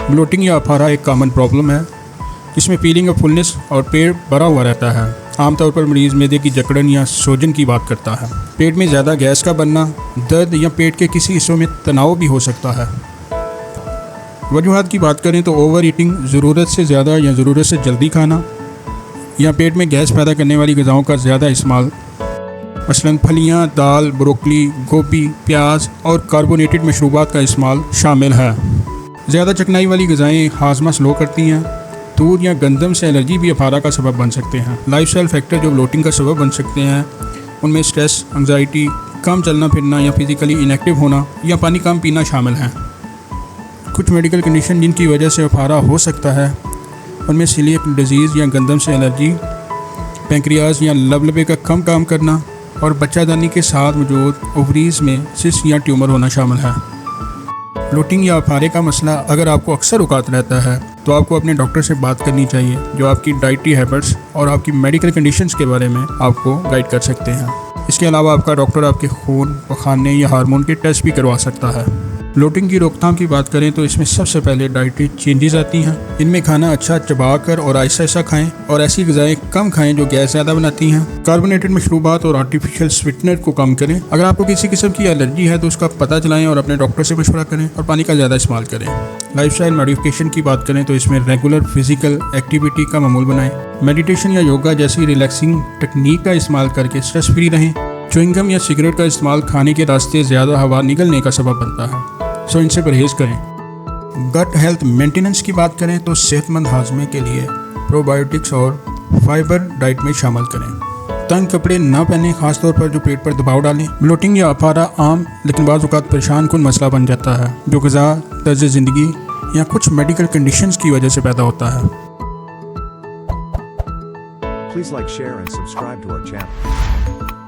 Blotting یا اپارا ایک common problem ہے جس میں فیلنگ آف فلنس اور پیٹ بھرا ہوا رہتا ہے۔ عام طور پر مریض معدے کی جکڑن یا سوجن کی بات کرتا ہے۔ پیٹ میں زیادہ گیس کا بننا، درد یا پیٹ کے کسی حصوں میں تناؤ بھی ہو سکتا ہے۔ وجوہات کی بات کریں تو اوور ایٹنگ، ضرورت سے زیادہ یا ضرورت سے جلدی کھانا، یا پیٹ میں گیس پیدا کرنے والی غذاؤں کا زیادہ استعمال، مثلاً پھلیاں، دال، بروکلی، گوبھی، پیاز اور کاربونیٹڈ مشروبات کا استعمال شامل ہے۔ زیادہ چکنائی والی غذائیں ہاضمہ سلو کرتی ہیں۔ دودھ یا گندم سے الرجی بھی اپارا کا سبب بن سکتے ہیں۔ لائف سٹائل فیکٹر جو بلوٹنگ کا سبب بن سکتے ہیں ان میں سٹریس، انگزائٹی، کم چلنا پھرنا یا فزیکلی انیکٹیو ہونا یا پانی کم پینا شامل ہیں۔ کچھ میڈیکل کنڈیشن جن کی وجہ سے اپارا ہو سکتا ہے ان میں سیلیاک ڈیزیز یا گندم سے الرجی، پینکریاز یا لبلبے کا کم کام کرنا اور بچہ دانی کے ساتھ موجود اووریز میں سسٹ یا ٹیومر ہونا شامل ہے۔ بلوٹنگ یا اپارے کا مسئلہ اگر آپ کو اکثر اوقات رہتا ہے تو آپ کو اپنے ڈاکٹر سے بات کرنی چاہیے جو آپ کی ڈائٹری ہیبٹس اور آپ کی میڈیکل کنڈیشنز کے بارے میں آپ کو گائیڈ کر سکتے ہیں۔ اس کے علاوہ آپ کا ڈاکٹر آپ کے خون، پخانے یا ہارمون کے ٹیسٹ بھی کروا سکتا ہے۔ بلوٹنگ کی روک تھام کی بات کریں تو اس میں سب سے پہلے ڈائٹری چینجز آتی ہیں۔ ان میں کھانا اچھا چبا کر اور آہستہ آہستہ کھائیں اور ایسی غذائیں کم کھائیں جو گیس زیادہ بناتی ہیں۔ کاربونیٹڈ مشروبات اور آرٹیفیشل سویٹنر کو کم کریں۔ اگر آپ کو کسی قسم کی الرجی ہے تو اس کا پتہ چلائیں اور اپنے ڈاکٹر سے مشورہ کریں اور پانی کا زیادہ استعمال کریں۔ لائف سٹائل ماڈیفکیشن کی بات کریں تو اس میں ریگولر فزیکل ایکٹیویٹی کا معمول بنائیں۔ میڈیٹیشن یا یوگا جیسی ریلیکسنگ ٹیکنیک کا استعمال کر کے اسٹریس فری رہیں۔ چوئنگ گم یا سگریٹ کا استعمال کھانے کے راستے زیادہ ہوا نکلنے کا سبب بنتا ہے، سو ان سے پرہیز کریں۔ گٹ ہیلتھ مینٹیننس کی بات کریں تو صحت مند ہاضمے کے لیے پروبایوٹکس اور فائبر ڈائٹ میں شامل کریں۔ تنگ کپڑے نہ پہنیں، خاص طور پر جو پیٹ پر دباؤ ڈالیں۔ بلوٹنگ یا اپارا عام لیکن بعض اوقات پریشان کن مسئلہ بن جاتا ہے جو غذا، طرز زندگی یا کچھ میڈیکل کنڈیشنز کی وجہ سے پیدا ہوتا ہے۔ Please like, share and subscribe to our channel.